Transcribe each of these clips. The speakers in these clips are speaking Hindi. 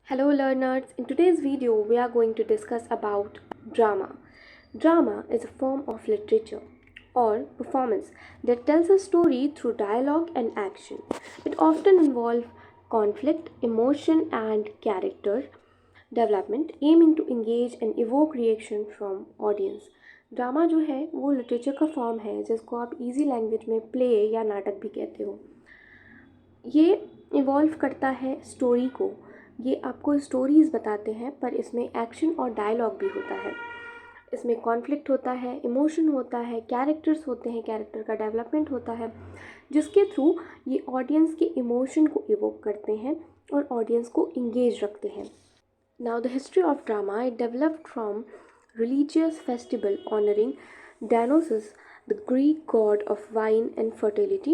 Hello learners, in today's video we are going to discuss about drama. Drama is a form of literature or performance that tells a story through dialogue and action. It often involves conflict, emotion and character development aiming to engage and evoke reaction from audience. Drama जो है वो लिटरेचर का फॉर्म है जिसको आप इजी लैंग्वेज में प्ले या नाटक भी कहते हो। ये इवॉल्व करता है स्टोरी को। ये आपको स्टोरीज़ बताते हैं पर इसमें एक्शन और डायलॉग भी होता है। इसमें कॉन्फ्लिक्ट होता है, इमोशन होता है, कैरेक्टर्स होते हैं, कैरेक्टर का डेवलपमेंट होता है जिसके थ्रू ये ऑडियंस के इमोशन को इवोक करते हैं और ऑडियंस को इंगेज रखते हैं। Now the history of drama it developed from religious festival honoring Dionysus, the Greek god of wine and fertility.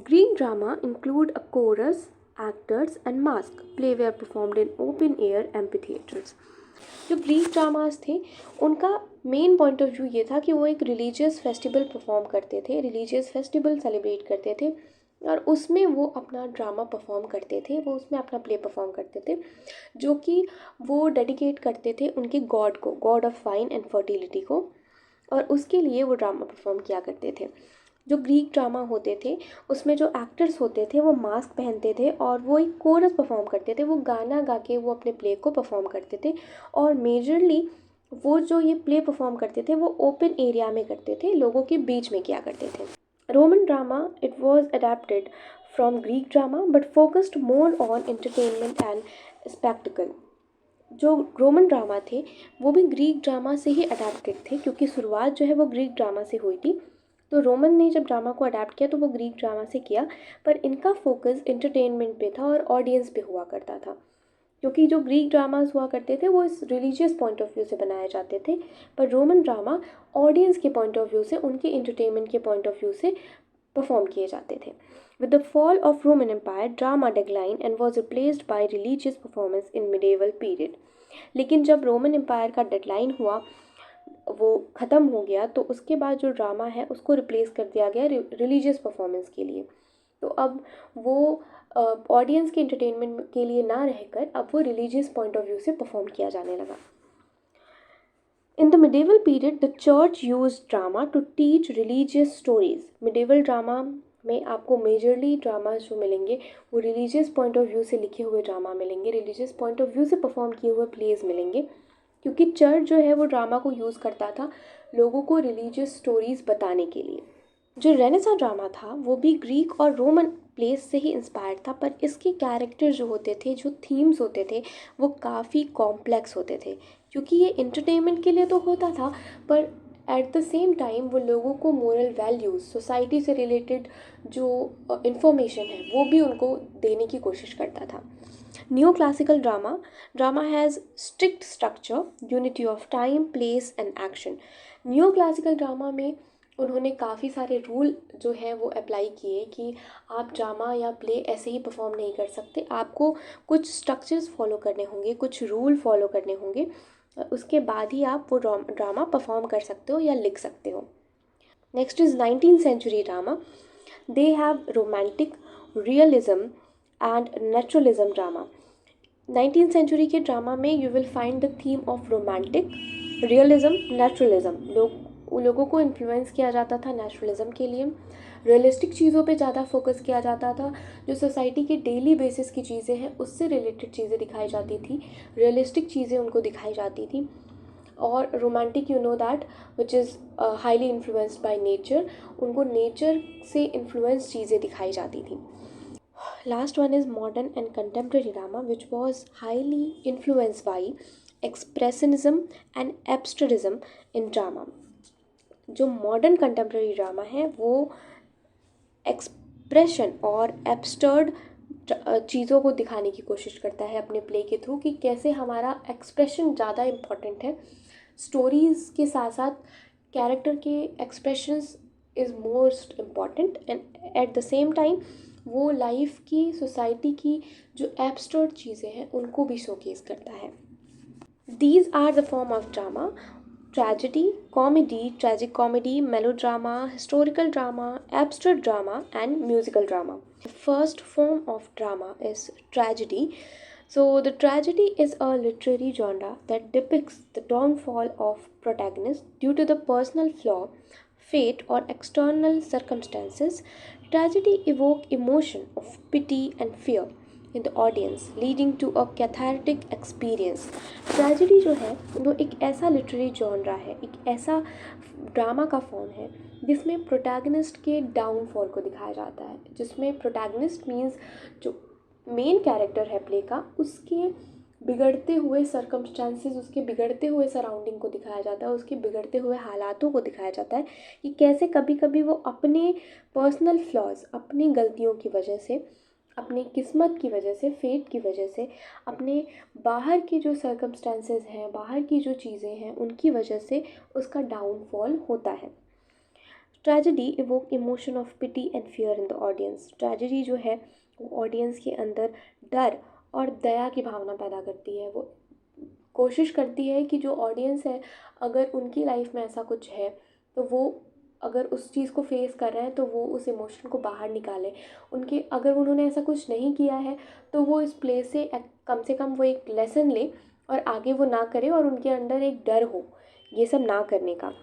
Greek drama include a chorus, actors and mask. Play were performed in open air amphitheaters. जो ग्रीक ड्रामास थे उनका मेन पॉइंट ऑफ व्यू ये था कि वो एक रिलीजियस फेस्टिवल परफॉर्म करते थे, रिलीजियस फेस्टिवल सेलिब्रेट करते थे और उसमें वो अपना ड्रामा परफॉर्म करते थे, वो उसमें अपना प्ले परफॉर्म करते थे जो कि वो डेडिकेट करते थे उनके गॉड को, God of wine and fertility को, और उसके लिए वो ड्रामा परफॉर्म किया करते थे। जो ग्रीक ड्रामा होते थे उसमें जो एक्टर्स होते थे वो मास्क पहनते थे और वो एक कोरस परफॉर्म करते थे, वो गाना गा के वो अपने प्ले को परफॉर्म करते थे और मेजरली वो जो ये प्ले परफॉर्म करते थे वो ओपन एरिया में करते थे, लोगों के बीच में किया करते थे। Roman drama, it was adapted from Greek drama but focused more on entertainment and spectacle. जो रोमन ड्रामा थे वो भी ग्रीक ड्रामा से ही अडेप्टेड थे क्योंकि शुरुआत जो है वो ग्रीक ड्रामा से हुई थी। तो रोमन ने जब ड्रामा को अडेप्ट किया तो वो ग्रीक ड्रामा से किया, पर इनका फोकस एंटरटेनमेंट पे था और ऑडियंस पे हुआ करता था क्योंकि जो ग्रीक ड्रामास हुआ करते थे वो इस रिलीजियस पॉइंट ऑफ व्यू से बनाए जाते थे, पर रोमन ड्रामा ऑडियंस के पॉइंट ऑफ व्यू से, उनके एंटरटेनमेंट के पॉइंट ऑफ व्यू से परफॉर्म किए जाते थे। With the fall of Roman empire drama decline and was replaced by religious performance in medieval period. लेकिन जब रोमन एम्पायर का डिक्लाइन हुआ, वो ख़त्म हो गया, तो उसके बाद जो ड्रामा है उसको रिप्लेस कर दिया गया रिलीजियस परफॉर्मेंस के लिए। तो अब वो ऑडियंस के एंटरटेनमेंट के लिए ना रहकर अब वो रिलीजियस पॉइंट ऑफ व्यू से परफॉर्म किया जाने लगा। In the medieval period, the church used drama to teach religious stories. Medieval drama में आपको मेजरली ड्रामा जो मिलेंगे वो रिलीजियस पॉइंट ऑफ व्यू से लिखे हुए ड्रामा मिलेंगे, रिलीजियस पॉइंट ऑफ व्यू से परफॉर्म किए हुए प्लेज मिलेंगे, क्योंकि चर्च जो है वो ड्रामा को यूज़ करता था लोगों को रिलीजियस स्टोरीज़ बताने के लिए। जो रेनेसा ड्रामा था वो भी ग्रीक और रोमन प्लेस से ही इंस्पायर्ड था, पर इसके कैरेक्टर जो होते थे, जो थीम्स होते थे वो काफ़ी कॉम्प्लेक्स होते थे क्योंकि ये इंटरटेनमेंट के लिए तो होता था पर एट द सेम टाइम वो लोगों को मोरल वैल्यूज़, सोसाइटी से रिलेटेड जो इंफॉर्मेशन है वो भी उनको देने की कोशिश करता था। New classical drama has strict structure, unity of time, place and action. New classical drama में उन्होंने काफ़ी सारे रूल जो है वो अप्लाई किए कि आप ड्रामा या प्ले ऐसे ही परफॉर्म नहीं कर सकते, आपको कुछ स्ट्रक्चर्स फॉलो करने होंगे, कुछ रूल फॉलो करने होंगे, उसके बाद ही आप वो ड्रामा परफॉर्म कर सकते हो या लिख सकते हो। Next is 19th century drama. They have romantic, realism and naturalism drama. 19th century के ड्रामा में you will find the theme of romantic, realism, naturalism. लोगों को इन्फ्लुएंस किया जाता था नेचुरलिज्म के लिए, रियलिस्टिक चीज़ों पे ज़्यादा फोकस किया जाता था, जो सोसाइटी के डेली बेसिस की चीज़ें हैं उससे रिलेटेड चीज़ें दिखाई जाती थी, रियलिस्टिक चीज़ें उनको दिखाई जाती थी। और romantic, you know that which is highly influenced by nature, उनको नेचर से इन्फ्लुएंस चीज़ें दिखाई जाती थी। Last one is modern and contemporary drama, which was highly influenced by expressionism and absurdism in drama. जो मॉडर्न कंटेम्प्रेरी ड्रामा है वो एक्सप्रेशन और एब्सर्ड चीज़ों को दिखाने की कोशिश करता है अपने प्ले के थ्रू कि कैसे हमारा एक्सप्रेशन ज़्यादा इम्पॉर्टेंट है, स्टोरीज़ के साथ साथ कैरेक्टर के expressions is most important, and at the same time वो लाइफ की, सोसाइटी की जो एब्सर्ड चीज़ें हैं उनको भी शोकेस करता है। These are the form of drama: tragedy, comedy, tragic comedy, melodrama, historical drama, abstract drama and musical drama. The first form of drama is tragedy. So, the tragedy is a literary genre that depicts the downfall of protagonists due to the personal flaw, fate, or external circumstances. Tragedy evoke emotion of pity and fear in the audience, leading to a cathartic experience. Tragedy जो है वो एक ऐसा लिटरेरी जॉनरा है, एक ऐसा ड्रामा का फॉर्म है जिसमें प्रोटैगनिस्ट के डाउनफॉल को दिखाया जाता है, जिसमें प्रोटैगनिस्ट मीन्स जो मेन कैरेक्टर है प्ले का, उसके बिगड़ते हुए सर्कमस्टांसेस, उसके बिगड़ते हुए सराउंडिंग को दिखाया जाता है, उसके बिगड़ते हुए हालातों को दिखाया जाता है कि कैसे कभी कभी वो अपने पर्सनल फ्लॉज, अपनी गलतियों की वजह से, अपनी किस्मत की वजह से, फेट की वजह से, अपने बाहर के जो सर्कमस्टांसेस हैं, बाहर की जो चीज़ें हैं, उनकी वजह से उसका डाउनफॉल होता है। Tragedy evoke emotion of pity and fear in the audience. Tragedy जो है वो ऑडियंस के अंदर डर और दया की भावना पैदा करती है। वो कोशिश करती है कि जो ऑडियंस है, अगर उनकी लाइफ में ऐसा कुछ है तो वो अगर उस चीज़ को फेस कर रहे हैं तो वो उस इमोशन को बाहर निकालें। उनके अगर उन्होंने ऐसा कुछ नहीं किया है तो वो इस प्ले से कम वो एक लेसन ले और आगे वो ना करे, और उनके अंदर एक डर हो ये सब ना करने का,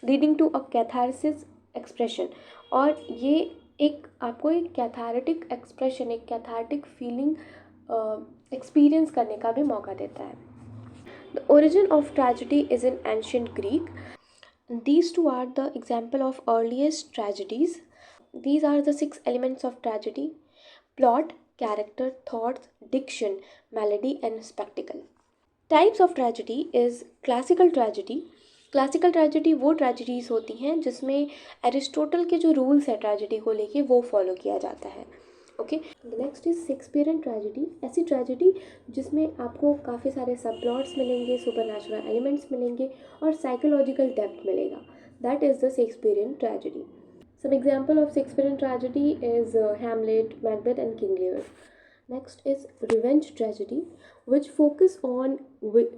leading to a catharsis expression. और ये एक आपको एक कैथारेटिक एक्सप्रेशन, एक कैथारेटिक फीलिंग एक्सपीरियंस करने का भी मौका देता है। The origin of tragedy is in ancient Greek. These two are the example of earliest tragedies. These are the 6 elements of tragedy: plot, character, thoughts, diction, melody, and spectacle. Types of tragedy is classical tragedy. Classical tragedy वो ट्रेजेडीज़ होती हैं जिसमें एरिस्टोटल के जो रूल्स है ट्रेजेडी को लेके वो फॉलो किया जाता है। Okay, next is Shakespearean tragedy. ऐसी ट्रेजेडी जिसमें आपको काफ़ी सारे सब प्लॉट्स मिलेंगे, सुपर एलिमेंट्स मिलेंगे और साइकोलॉजिकल डेप्थ मिलेगा। That is the Shakespearean tragedy. Some example of Shakespearean tragedy is Hamlet, Macbeth, and King Lear. Next is revenge tragedy, which focus on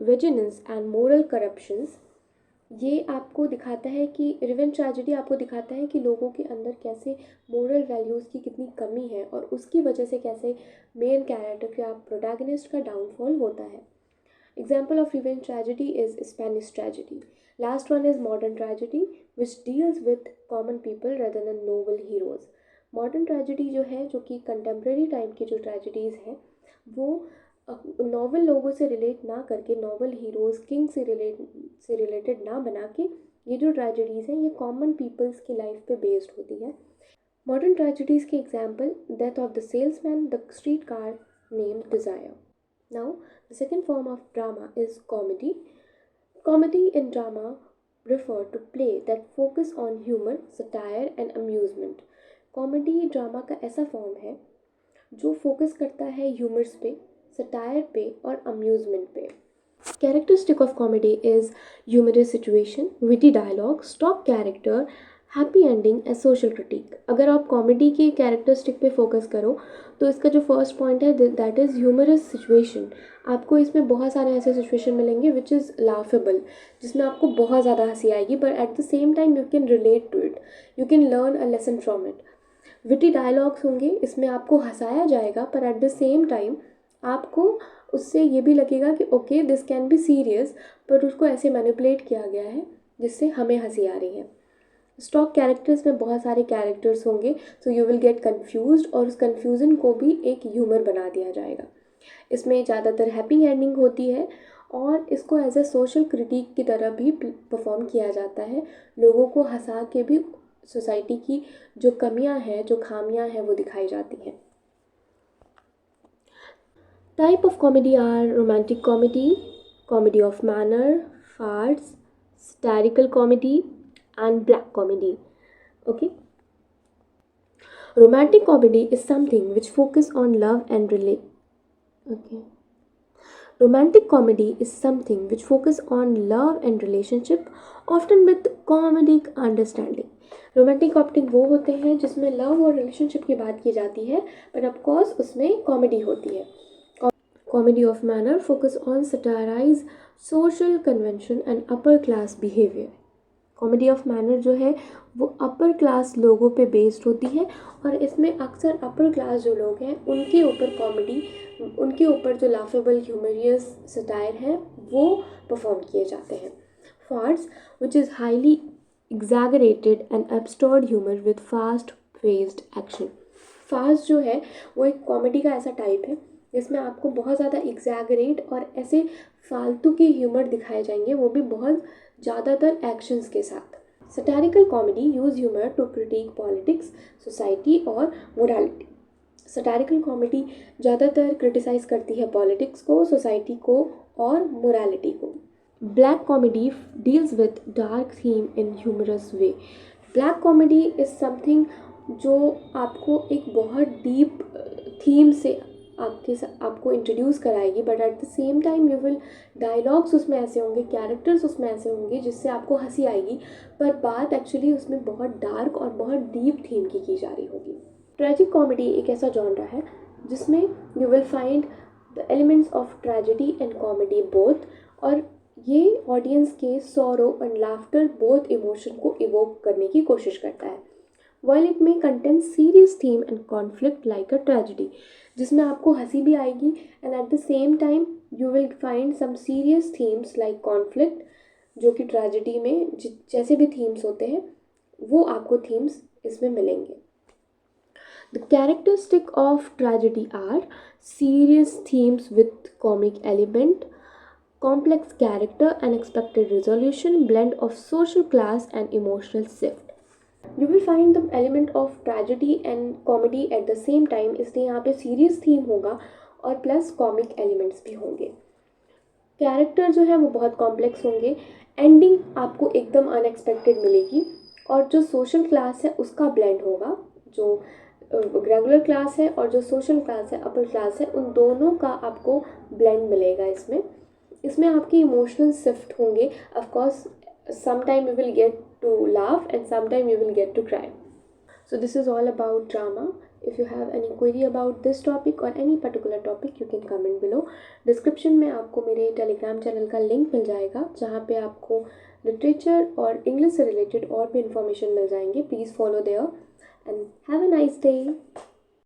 vigilance and moral corruptions. ये आपको दिखाता है कि रिवेंज ट्रेजेडी आपको दिखाता है कि लोगों के अंदर कैसे मोरल वैल्यूज़ की कितनी कमी है और उसकी वजह से कैसे मेन कैरेक्टर या प्रोटैगनिस्ट का डाउनफॉल होता है। Example of revenge tragedy is Spanish tragedy. Last one is modern tragedy which deals with common people rather than noble heroes. Modern tragedy जो है, जो कि कंटेम्प्रेरी टाइम की जो ट्रेजेडीज़ हैं, वो नॉवल लोगों से रिलेट ना करके, नॉवल हीरोज़ किंग से रिलेटेड ना बना के, ये जो ट्रेजेडीज़ हैं ये कॉमन पीपल्स की लाइफ पे बेस्ड होती है. मॉडर्न ट्रेजेडीज़ के example death of the salesman, the street car named desire. Now the second form of drama is comedy. Comedy in drama refer to play that focus on humor, satire and amusement. Comedy drama का ऐसा फॉर्म है जो फोकस करता है ह्यूमर्स पे, सटायर पे और अम्यूजमेंट पे. Characteristic of comedy is humorous situation, witty dialogue, stock character, happy ending and social critic. अगर आप कॉमेडी की कैरेक्टरिस्टिक पे फोकस करो तो इसका जो फर्स्ट पॉइंट है दैट इज़ ह्यूमरस सिचुएशन. आपको इसमें बहुत सारे ऐसे सिचुएशन मिलेंगे विच इज़ लाफेबल, जिसमें आपको बहुत ज़्यादा हंसी आएगी, but at the same time you can relate to it, you can learn a lesson from it. Witty dialogues होंगे, इसमें आपको हंसाया जाएगा, पर एट द सेम टाइम आपको उससे ये भी लगेगा कि okay this can be serious, पर उसको ऐसे मैनिपुलेट किया गया है जिससे हमें हंसी आ रही है. स्टॉक कैरेक्टर्स में बहुत सारे कैरेक्टर्स होंगे, so you will gate confused और उस कन्फ्यूज़न को भी एक ह्यूमर बना दिया जाएगा. इसमें ज़्यादातर हैप्पी एंडिंग होती है और इसको एज अ सोशल क्रिटिक की तरह भी परफॉर्म किया जाता है. लोगों को हंसा के भी सोसाइटी की जो कमियां हैं, जो खामियां हैं, वो दिखाई जाती हैं. Type of comedy are romantic comedy, comedy of manner, farce, satirical comedy and black comedy. Okay, romantic comedy is something which focus on love and romantic comedy is something which focus on love and relationship, often with comedic understanding. Romantic comedy वो होते हैं जिसमें लव और रिलेशनशिप की बात की जाती है, पर ऑफ कोर्स उसमें कॉमेडी होती है. Comedy of manner focus on satirize social convention and upper class behavior. Comedy of manner जो है वो अपर क्लास लोगों पे बेस्ड होती है और इसमें अक्सर अपर क्लास जो लोग हैं उनके ऊपर कॉमेडी, उनके ऊपर जो लाफेबल ह्यूमरियस सटायर हैं वो परफॉर्म किए जाते हैं। Farce which is highly exaggerated and absurd humor with fast paced action। Fast जो है वो एक कॉमेडी का ऐसा टाइप है जिसमें आपको बहुत ज़्यादा एग्जैगरेट और ऐसे फालतू के ह्यूमर दिखाए जाएंगे, वो भी बहुत ज़्यादातर एक्शंस के साथ। Satirical comedy use humour to critic politics, society और मोरालिटी। सटैरिकल कॉमेडी ज़्यादातर क्रिटिसाइज़ करती है पॉलिटिक्स को, सोसाइटी को और मोरालिटी को। Black comedy deals with dark theme in humorous way। Black comedy is something जो आपको एक बहुत डीप थीम से आपको इंट्रोड्यूस कराएगी, but at the same time you will dialogues उसमें ऐसे होंगे, कैरेक्टर्स उसमें ऐसे होंगे जिससे आपको हंसी आएगी, पर बात एक्चुअली उसमें बहुत डार्क और बहुत डीप थीम की जा रही होगी। ट्रेजिक कॉमेडी एक ऐसा जॉनरा है जिसमें you will find the elements of tragedy and comedy both, और ये ऑडियंस के sorrow and laughter both emotion को इवोक करने की कोशिश करता है। वाइल इट में content serious theme and conflict like a tragedy, जिसमें आपको हंसी भी आएगी and at the same time you will find some serious themes like conflict, जो कि ट्रेजेडी में जैसे भी थीम्स होते हैं वो आपको थीम्स इसमें मिलेंगे। The characteristic of tragedy are serious themes with comic element, complex character, unexpected resolution, blend of social class and emotional shift। You will find the element of tragedy and comedy at the same time, इसलिए यहाँ पे सीरियस थीम होगा और प्लस कॉमिक एलिमेंट्स भी होंगे। कैरेक्टर जो है वो बहुत कॉम्प्लेक्स होंगे, एंडिंग आपको एकदम अनएक्सपेक्टेड मिलेगी, और जो सोशल क्लास है उसका ब्लेंड होगा, जो रेगुलर क्लास है और जो सोशल क्लास है, अपर क्लास है, उन दोनों का आपको ब्लेंड मिलेगा। इसमें आपकी इमोशनल शिफ्ट होंगे। Of course some time you will get to laugh and some time you will get to cry। So this is all about drama। If you have any query about this topic or any particular topic, you can comment below। Description में आपको मेरे टेलीग्राम चैनल का लिंक मिल जाएगा जहाँ पे आपको लिटरेचर और इंग्लिश से रिलेटेड और भी इंफॉर्मेशन मिल जाएंगे। Please follow there and have a nice day.